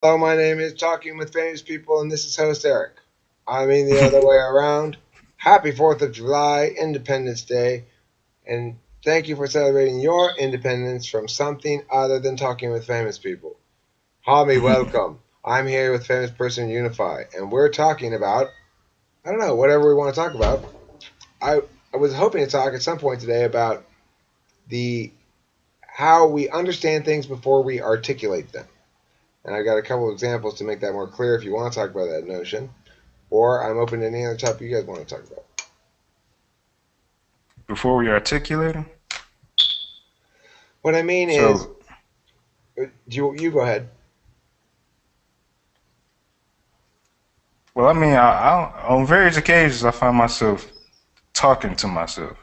Hello, my name is Talking with Famous People, and this is host Eric. I mean the other way around. Happy 4th of July, Independence Day, and thank you for celebrating your independence from something other than talking with famous people. Hami, welcome. I'm here with Famous Person Unify, and we're talking about, I don't know, whatever we want to talk about. I, I was hoping to talk at some point today about the how we understand things before we articulate them. And I got a couple of examples to make that more clear if you want to talk about that notion. Or I'm open to any other topic you guys want to talk about. Before we articulate them. What I mean is, So, you go ahead. well, I mean, on various occasions, I find myself talking to myself.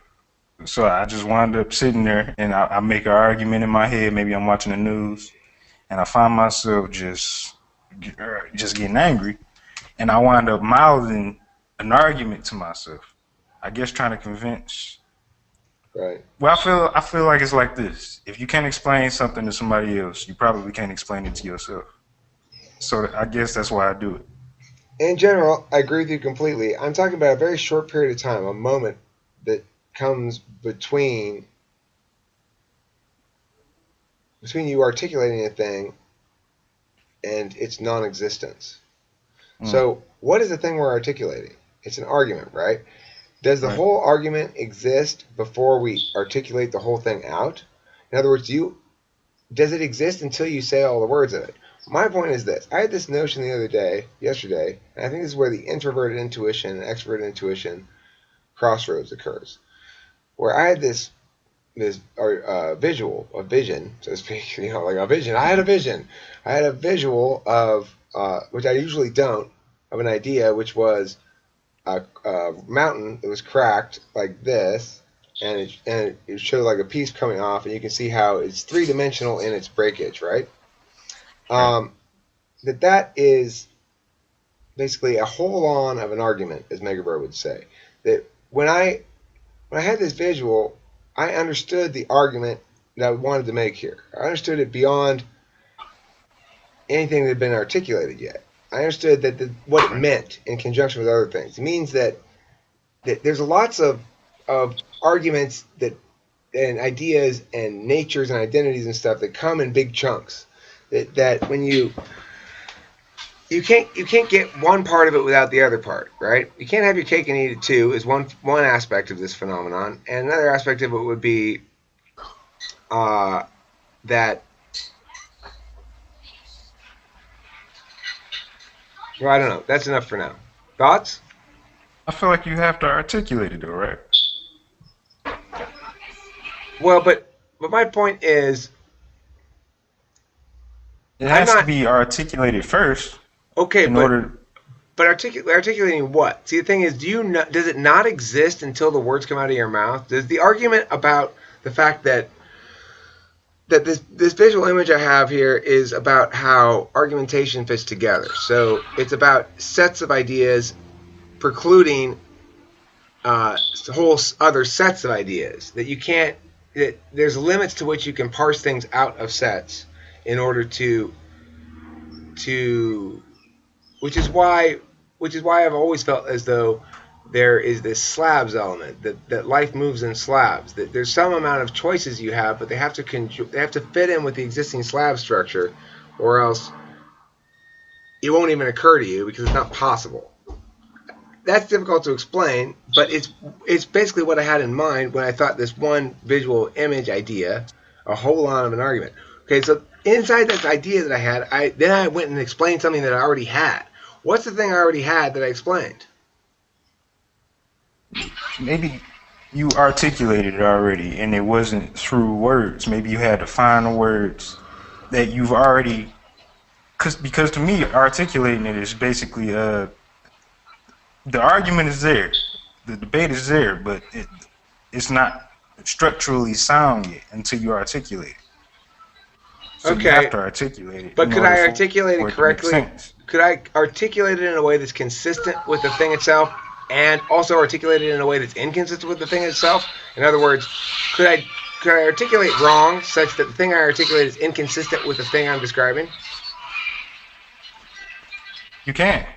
So I just wind up sitting there and I make an argument in my head. Maybe I'm watching the news and I find myself just getting angry, and I wind up mouthing an argument to myself. I guess trying to convince. Right. Well, I feel like it's like this. If you can't explain something to somebody else, you probably can't explain it to yourself. So I guess that's why I do it. In general, I agree with you completely. I'm talking about a very short period of time, a moment that comes between you articulating a thing and its non-existence. Mm, So, what is the thing we're articulating? It's an argument, right? Does the right. whole argument exist before we articulate the whole thing out? In other words, does it exist until you say all the words of it? My point is this. I had this notion yesterday, and I think this is where the introverted intuition and extroverted intuition crossroads occurs. Where I had a vision, so to speak, like a vision. I had a vision. I had a visual of, which I usually don't, of an idea, which was a mountain that was cracked like this, and it showed like a piece coming off, and you can see how it's three dimensional in its breakage, right? Right. Um, that is basically a hold on of an argument, as Megaber would say. That when I had this visual, I understood the argument that I wanted to make here. I understood it beyond anything that had been articulated yet. I understood what it Right. meant in conjunction with other things. It means that there's lots of arguments and ideas and natures and identities and stuff that come in big chunks. That when you can't get one part of it without the other part, right? You can't have your cake and eat it too. Is one aspect of this phenomenon, and another aspect of it would be uh, that. Well, I don't know. That's enough for now. Thoughts? I feel like you have to articulate it though, right? Well, but my point is, It I'm has to not be articulated first okay, in but order. articulating what? See, the thing is, does it not exist until the words come out of your mouth? Does the argument about the fact that this visual image I have here is about how argumentation fits together. So it's about sets of ideas precluding whole other sets of ideas that you can't. That there's limits to which you can parse things out of sets in order to which is why I've always felt as though there is this slabs element that life moves in slabs. That there's some amount of choices you have, but they have to fit in with the existing slab structure, or else it won't even occur to you because it's not possible. That's difficult to explain, but it's basically what I had in mind when I thought this one visual image idea, a whole lot of an argument. Okay, so inside this idea that I had, I went and explained something that I already had. What's the thing I already had that I explained? Maybe you articulated it already and it wasn't through words. Maybe you had to find the words that you've already. Because to me, articulating it is basically the argument is there, the debate is there, but it's not structurally sound yet until you articulate it. So you have Okay, to articulate it but in could order I for articulate it it to make correctly? sense. Could I articulate it in a way that's consistent with the thing itself, and also articulate it in a way that's inconsistent with the thing itself? In other words, could I could I articulate wrong such that the thing I articulate is inconsistent with the thing I'm describing? You can't.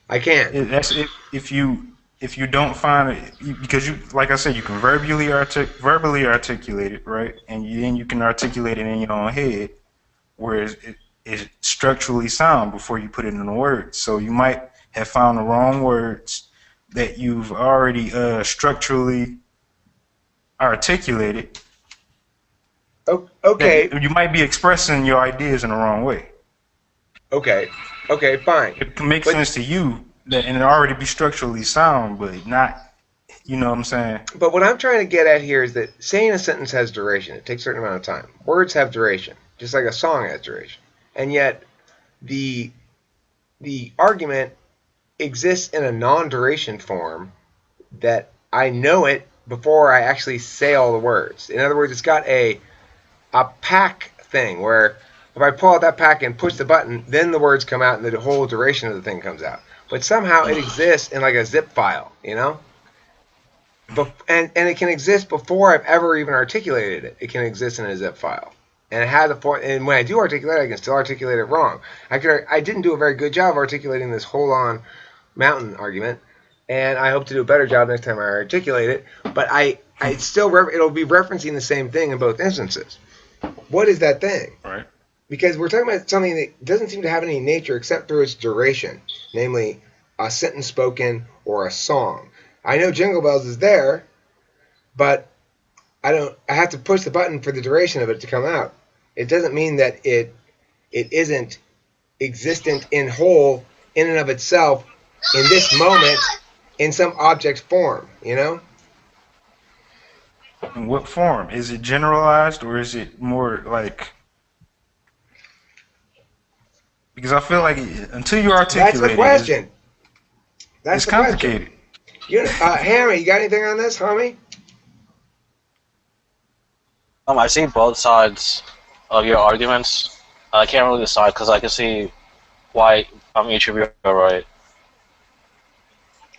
I can't. That's if you don't find it because you like I said you can verbally articulate it right, and then you can articulate it in your own head, whereas it is structurally sound before you put it in the words. So you might have found the wrong words that you've already structurally articulated. Okay. That you might be expressing your ideas in the wrong way. Okay. Okay. Fine. It can make But sense to you that and it already be structurally sound, but not. You know what I'm saying? but what I'm trying to get at here is that saying a sentence has duration. It takes a certain amount of time. Words have duration, just like a song has duration. And yet the argument exists in a non-duration form that I know it before I actually say all the words. In other words, it's got a pack thing where if I pull out that pack and push the button, then the words come out and the whole duration of the thing comes out. But somehow it exists in like a zip file, you know? And it can exist before I've ever even articulated it. It can exist in a zip file. And it has a point. And when I do articulate it, I can still articulate it wrong. I didn't do a very good job articulating this hold on mountain argument, and I hope to do a better job next time I articulate it. But I still it'll be referencing the same thing in both instances. What is that thing? Right. Because we're talking about something that doesn't seem to have any nature except through its duration, namely a sentence spoken or a song. I know Jingle Bells is there, but I have to push the button for the duration of it to come out. It doesn't mean that it isn't existent in whole in and of itself in this moment in some object form, you know? In what form? Is it generalized or is it more like? Because I feel like until you That's the articulate it, question. That's it's the question. complicated. Hammy, you got anything on this, homie? I see both sides of your arguments. I can't really decide because I can see why each of you are right.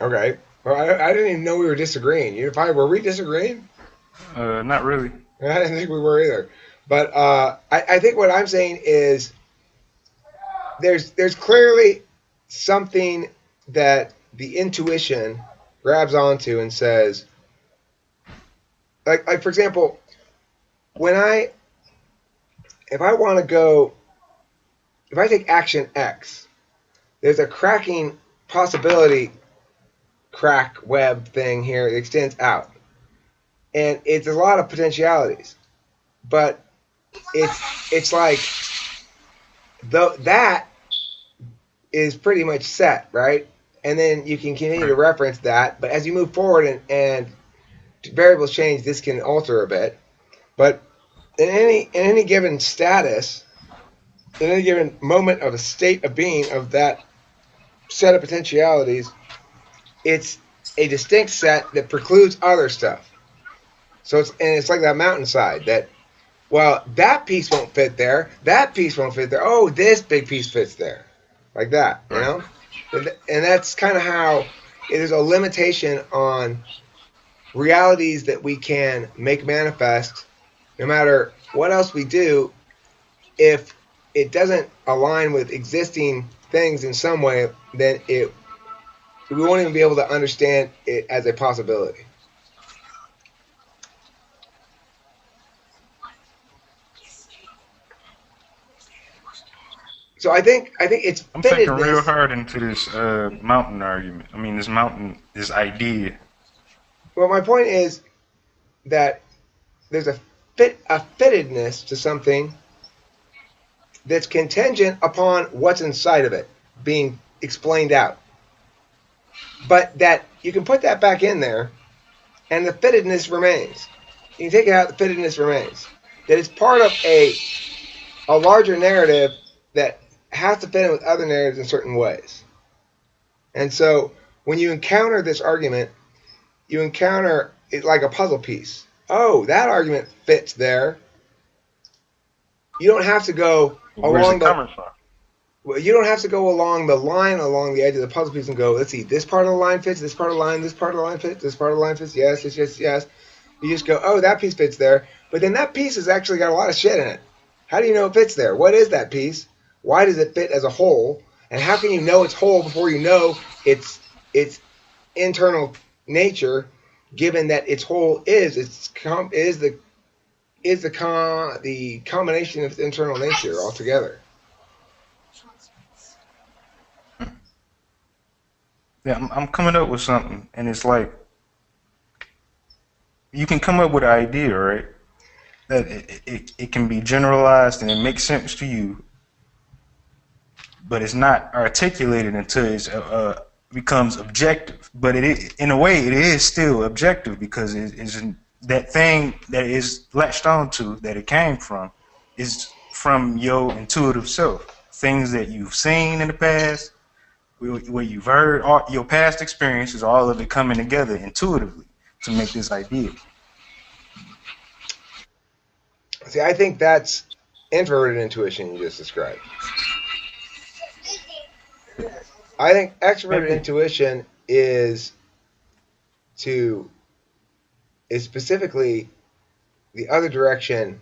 Okay. Well, I didn't even know we were disagreeing. Were we disagreeing? Not really. I didn't think we were either. But I think what I'm saying is there's clearly something that the intuition grabs onto and says, like for example, if I take action X, there's a cracking possibility crack web thing here that extends out. And it's a lot of potentialities. But it's like that is pretty much set, right? And then you can continue to reference that. But as you move forward and variables change, this can alter a bit. But in any given status, in any given moment of a state of being of that set of potentialities, it's a distinct set that precludes other stuff. So it's like that mountainside that, well, that piece won't fit there. That piece won't fit there. Oh, this big piece fits there. Like that, you know? And that's kind of how there's a limitation on realities that we can make manifest no matter what else we do if it doesn't align with existing things in some way, then we won't even be able to understand it as a possibility. So I think it's I'm thinking real fittedness. hard into this mountain argument. I mean, this idea. Well, my point is that there's a fittedness to something that's contingent upon what's inside of it being explained out. But that you can put that back in there and the fittedness remains. You can take it out, the fittedness remains. That it's part of a larger narrative that has to fit in with other narratives in certain ways. And so when you encounter this argument, you encounter it like a puzzle piece. Oh, that argument fits there. You don't have to go Where's along it coming from? you don't have to go along the line along the edge of the puzzle piece and go, let's see, this part of the line fits, this part of the line, this part of the line fits, this part of the line fits, yes, yes, yes, yes. You just go, oh, that piece fits there. But then that piece has actually got a lot of shit in it. How do you know it fits there? What is that piece? Why does it fit as a whole? And how can you know it's whole before you know its internal nature, given that its whole the combination of its internal nature altogether. Yeah, I'm coming up with something, and it's like you can come up with an idea, right? That it can be generalized and it makes sense to you, but it's not articulated until it becomes objective. But in a way, it is still objective because it's that thing that is latched onto that it came from is from your intuitive self. Things that you've seen in the past, where you've heard all, your past experiences, all of it coming together intuitively to make this idea. See, I think that's introverted intuition you just described. I think extroverted Maybe. intuition to is specifically the other direction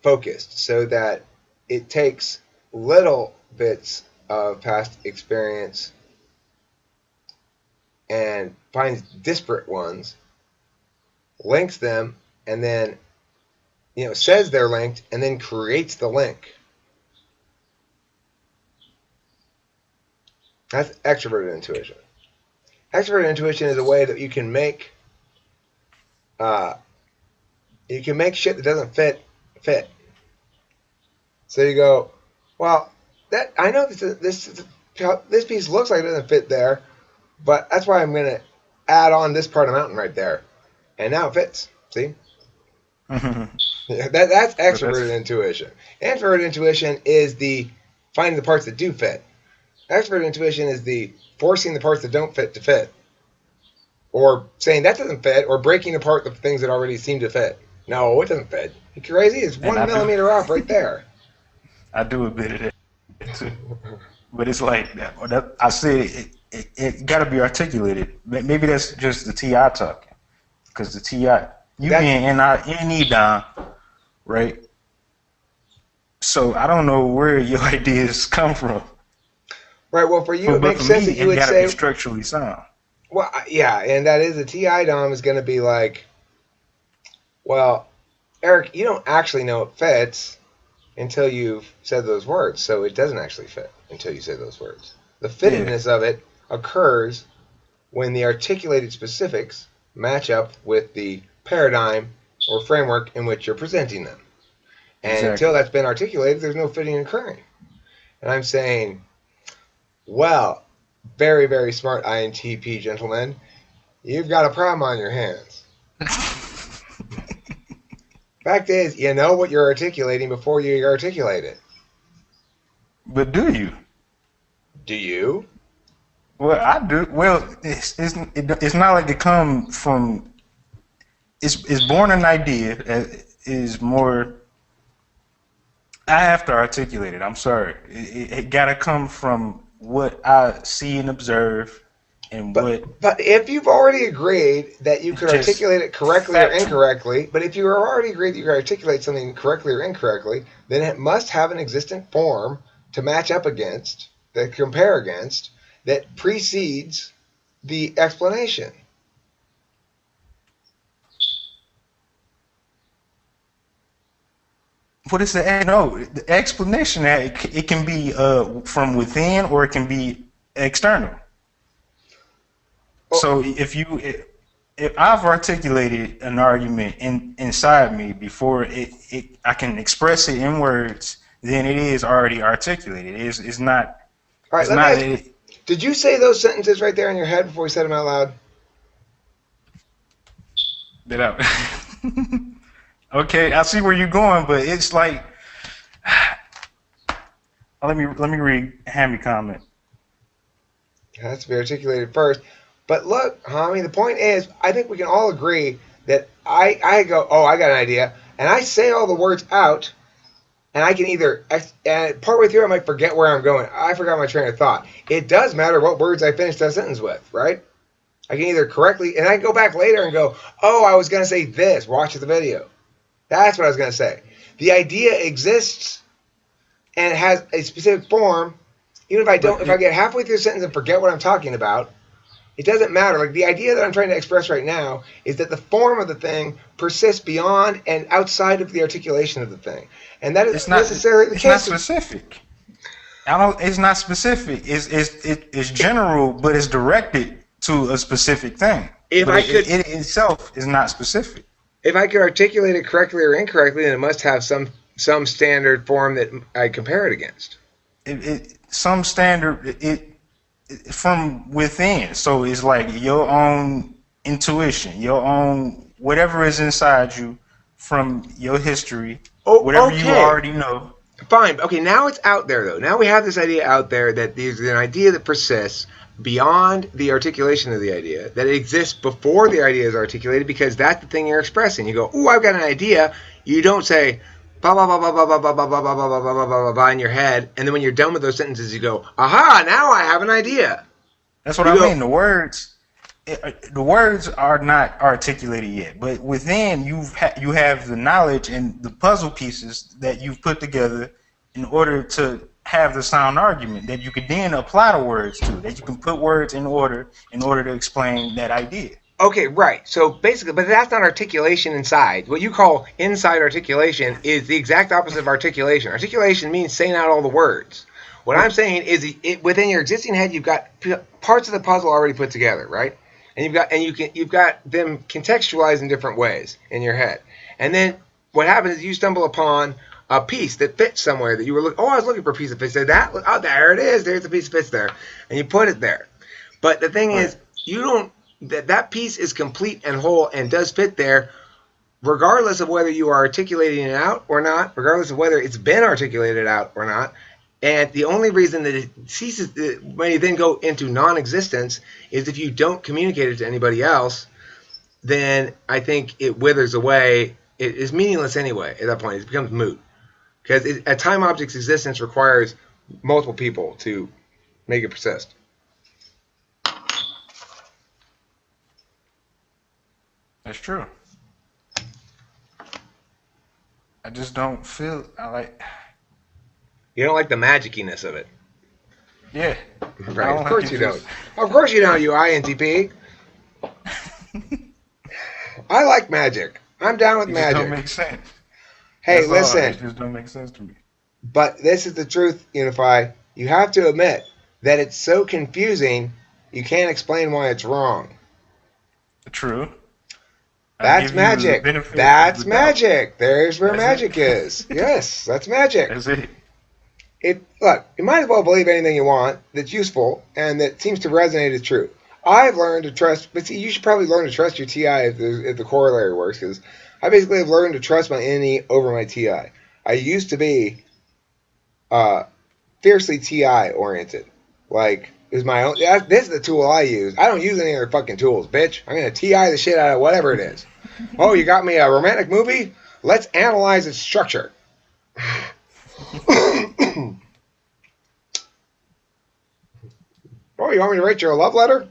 focused, so that it takes little bits of past experience and finds disparate ones, links them, and then says they're linked, and then creates the link. That's extroverted intuition. Extroverted intuition is a way that uh, you can make shit that doesn't fit. So you go, well, that I know this piece looks like it doesn't fit there, but that's why I'm gonna add on this part of the mountain right there, and now it fits. See, that's But extroverted that's intuition. Introverted intuition is the finding the parts that do fit. Extroverted intuition is the forcing the parts that don't fit to fit, or saying that doesn't fit, or breaking apart the things that already seem to fit. No, it doesn't fit. You crazy? It's and one millimeter off right there. I do a bit of that too. But it's like that I said it got to be articulated. Maybe that's just the Ti talking, because the Ti you That's being NE down, right? So I don't know where your ideas come from, right. Well, for you, it but makes for sense me, that you it would got to be say, structurally sound. well, yeah, and that is the TI Dom is going to be like, well, Eric, you don't actually know it fits until you've said those words, so it doesn't actually fit until you say those words. The Yeah, fittedness of it occurs when the articulated specifics match up with the paradigm or framework in which you're presenting them. And until exactly. that's been articulated, there's no fitting occurring. And I'm saying, well, very, very smart INTP gentlemen, you've got a problem on your hands. Fact is, you know what you're articulating before you articulate it. But do you? Do you? Well, I do. Well, it's not like it come from. It's born an idea that is more. I have to articulate it. I'm sorry. It got to come from what I see and observe, and But what but if you've already agreed that you is could just articulate it correctly or factual. incorrectly, but if you already agreed that you could articulate something correctly or incorrectly, then it must have an existent form to match up against, that compare against, that precedes the explanation. What is the no? The explanation that it can be from within or it can be external. Oh, So if I've articulated an argument inside me before I can express it in words, then it is already articulated. It's not. all right, It's let me not. ask you, did you say those sentences right there in your head before you said them out loud? That I, okay, I see where you're going, but it's like let me read Hammy comment. It has to be articulated first. But look, Hami, the point is, I think we can all agree that I go, oh, I got an idea, and I say all the words out, and I can either, and partway through, I might forget where I'm going. I forgot my train of thought. It does matter what words I finish that sentence with, right? I can either correctly, and I can go back later and go, oh, I was going to say this. Watch the video. That's what I was going to say. The idea exists, and it has a specific form, Even if I don't, But if I get halfway through the sentence and forget what I'm talking about, it doesn't matter. Like the idea that I'm trying to express right now is that the form of the thing persists beyond and outside of the articulation of the thing, and that it's isn't not necessarily the it's not case. specific. I don't. It's not specific. It's general, but it's directed to a specific thing. If But I could, it itself is not specific. if I could articulate it correctly or incorrectly, then it must have some standard form that I compare it against. Some standard from within. So it's like your own intuition, your own whatever is inside you from your history, Oh, whatever you okay. already know. Fine. Okay, now it's out there, though. Now we have this idea out there that there's an idea that persists beyond the articulation of the idea, that it exists before the idea is articulated because that's the thing you're expressing. You go, "Ooh, I've got an idea." You don't say blah blah blah blah blah blah blah blah blah blah blah blah blah blah blah in your head, and then when you're done with those sentences, you go, "Aha! Now I have an idea." That's what You I go, mean. The words are not articulated yet, but within you have the knowledge and the puzzle pieces that you've put together in order to have the sound argument that you could then apply the words to. That you can put words in order to explain that idea. Okay, right. So basically, but that's not articulation inside. What you call inside articulation is the exact opposite of articulation. Articulation means saying out all the words. What I'm saying is, within your existing head, you've got parts of the puzzle already put together, right? And you've got them contextualized in different ways in your head. And then what happens is you stumble upon a piece that fits somewhere that you were looking. Oh, I was looking for a piece of fits there. Oh, there it is. There's a piece of fits there, and you put it there. But the thing is, you don't. That piece is complete and whole and does fit there, regardless of whether you are articulating it out or not, regardless of whether it's been articulated out or not. And the only reason that it ceases, when you then go into non-existence, is if you don't communicate it to anybody else, then I think it withers away. It is meaningless anyway at that point. It becomes moot. Because a time object's existence requires multiple people to make it persist. That's true. I just don't feel You don't like the magiciness of it. Yeah. Right, of course you don't. Of course you don't, you INTP. I like magic. I'm down with magic. It don't make sense. Hey, That's listen. It just don't make sense to me. But this is the truth, Unify. You have to admit that it's so confusing, you can't explain why it's wrong. True. That's magic. That's magic. There's where magic is. Yes, that's magic. That's it. Look, you might as well believe anything you want that's useful and that seems to resonate as true. I've learned to trust, but see, you should probably learn to trust your TI if the corollary works, because I basically have learned to trust my NE over my TI. I used to be fiercely TI oriented. Like, it was my own. This is the tool I use. I don't use any other fucking tools, bitch. I'm going to TI the shit out of whatever it is. Oh, you got me a romantic movie? Let's analyze its structure. Oh, you want me to write you a love letter?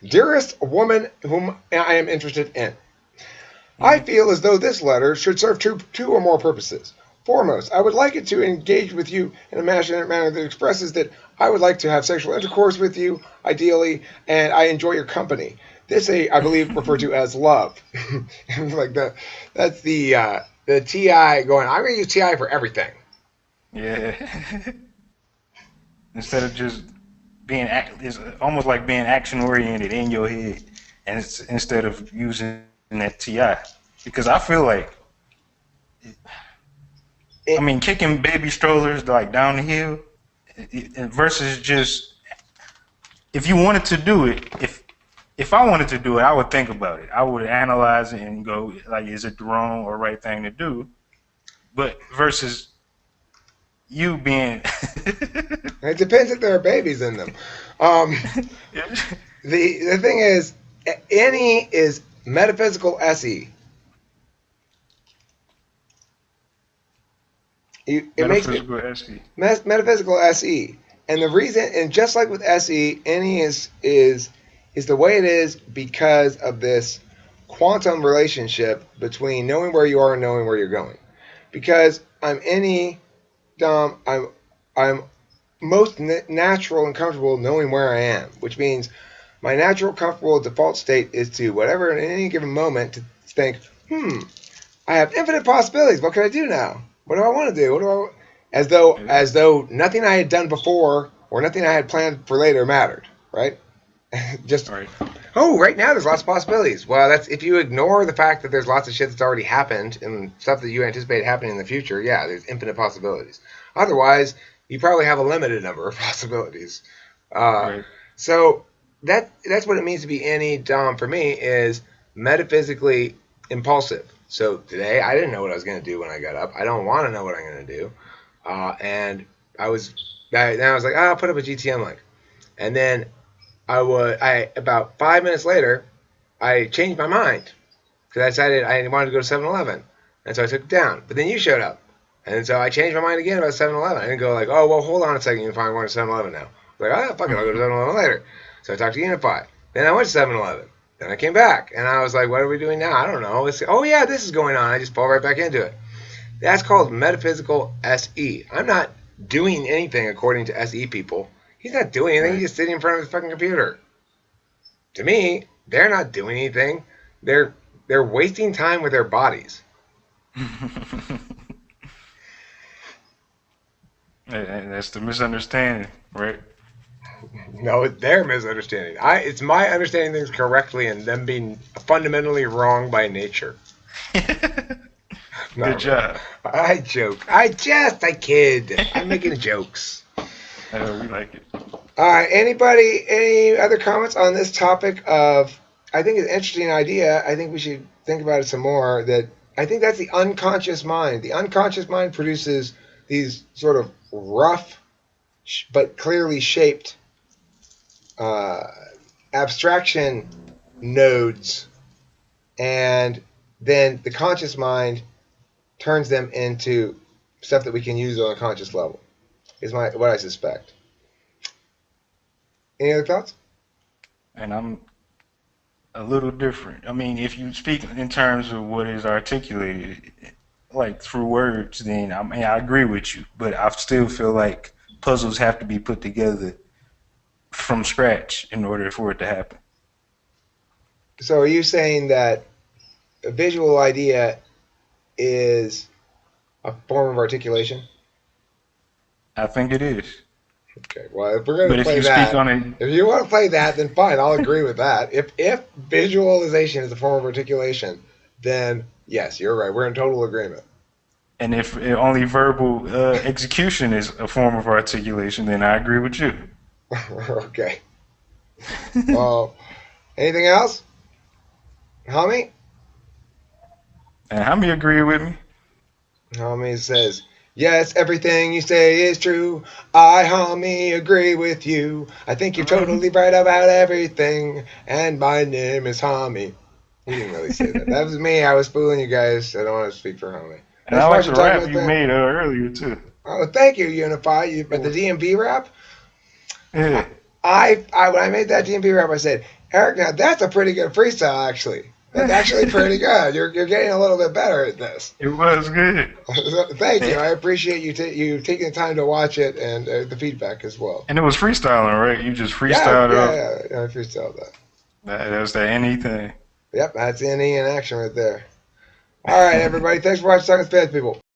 Dearest woman whom I am interested in. I feel as though this letter should serve two or more purposes. Foremost, I would like it to engage with you in a passionate manner that expresses that I would like to have sexual intercourse with you, ideally, and I enjoy your company. This, I believe, referred to as love. Like that's the TI going, I'm going to use TI for everything. Yeah. Instead of just being, it's almost like being action oriented in your head, and it's instead of using that TI, because I feel like, I mean, kicking baby strollers like down the hill, versus just if you wanted to do it, if I wanted to do it, I would think about it. I would analyze it and go like, is it the wrong or right thing to do? But versus you being it depends if there are babies in them. The thing is, NE is metaphysical SE. metaphysical SE. Metaphysical SE. And the reason, and just like with SE, NE is the way it is because of this quantum relationship between knowing where you are and knowing where you're going. Because I'm NE, Dom, I'm most natural and comfortable knowing where I am, which means my natural, comfortable default state is to whatever in any given moment to think, I have infinite possibilities. What can I do now? What do I want to do? What do I? As though nothing I had done before or nothing I had planned for later mattered, right? Just Right. right now there's lots of possibilities. Well, that's if you ignore the fact that there's lots of shit that's already happened and stuff that you anticipate happening in the future. Yeah, there's infinite possibilities. Otherwise, you probably have a limited number of possibilities. Right. So that's what it means to be Dom for me is metaphysically impulsive. So today I didn't know what I was going to do when I got up. I don't want to know what I'm going to do, and then I was like, I'll put up a GTM link, and then I about 5 minutes later I changed my mind because I decided I wanted to go to 7-Eleven, and so I took it down. But then you showed up, and so I changed my mind again about 7-Eleven. I didn't go like, oh well, hold on a second, Unify, I'm going to 7-Eleven now. I was like, fuck it, I'll go to 7-Eleven later. So I talked to Unify. Then I went to 7-Eleven. Then I came back, and I was like, what are we doing now? I don't know. Oh yeah, this is going on. I just fall right back into it. That's called metaphysical SE. I'm not doing anything according to SE people. He's not doing anything. He's just sitting in front of his fucking computer. To me, they're not doing anything. They're wasting time with their bodies. That's the misunderstanding, right? No, it's their misunderstanding. It's my understanding things correctly and them being fundamentally wrong by nature. Good job. I joke. I kid. I'm making jokes. We like it. All right. Any other comments on this topic of, I think it's an interesting idea. I think we should think about it some more. I think that's the unconscious mind. The unconscious mind produces these sort of rough but clearly shaped abstraction nodes, and then the conscious mind turns them into stuff that we can use on a conscious level. Is what I suspect. Any other thoughts? And I'm a little different. I mean, if you speak in terms of what is articulated, like through words, then I agree with you. But I still feel like puzzles have to be put together from scratch in order for it to happen. So are you saying that a visual idea is a form of articulation? I think it is. Okay, well, if we're going But to if play you that, speak on it, if you want to play that, then fine, I'll agree with that. If visualization is a form of articulation, then yes, you're right. We're in total agreement. and if only verbal execution is a form of articulation, then I agree with you. Okay. Well, anything else? Homie? And how many agree with me? Homie says, yes, everything you say is true. I, homie, agree with you. I think you're totally right about everything. And my name is Homie. He didn't really say that. That was me. I was fooling you guys. I don't want to speak for Homie. And I like the rap you made earlier, too. Oh, thank you, Unify. But the DMV rap? Yeah. When I made that DMV rap, I said, Eric, now that's a pretty good freestyle, actually. That's actually pretty good. You're getting a little bit better at this. It was good. Thank you. I appreciate you taking the time to watch it and the feedback as well. And it was freestyling, right? You just freestyled it. Yeah, I freestyled that. That's that anything. Yep, that's NE in action right there. All right, everybody. Thanks for watching Talking Spanish, people.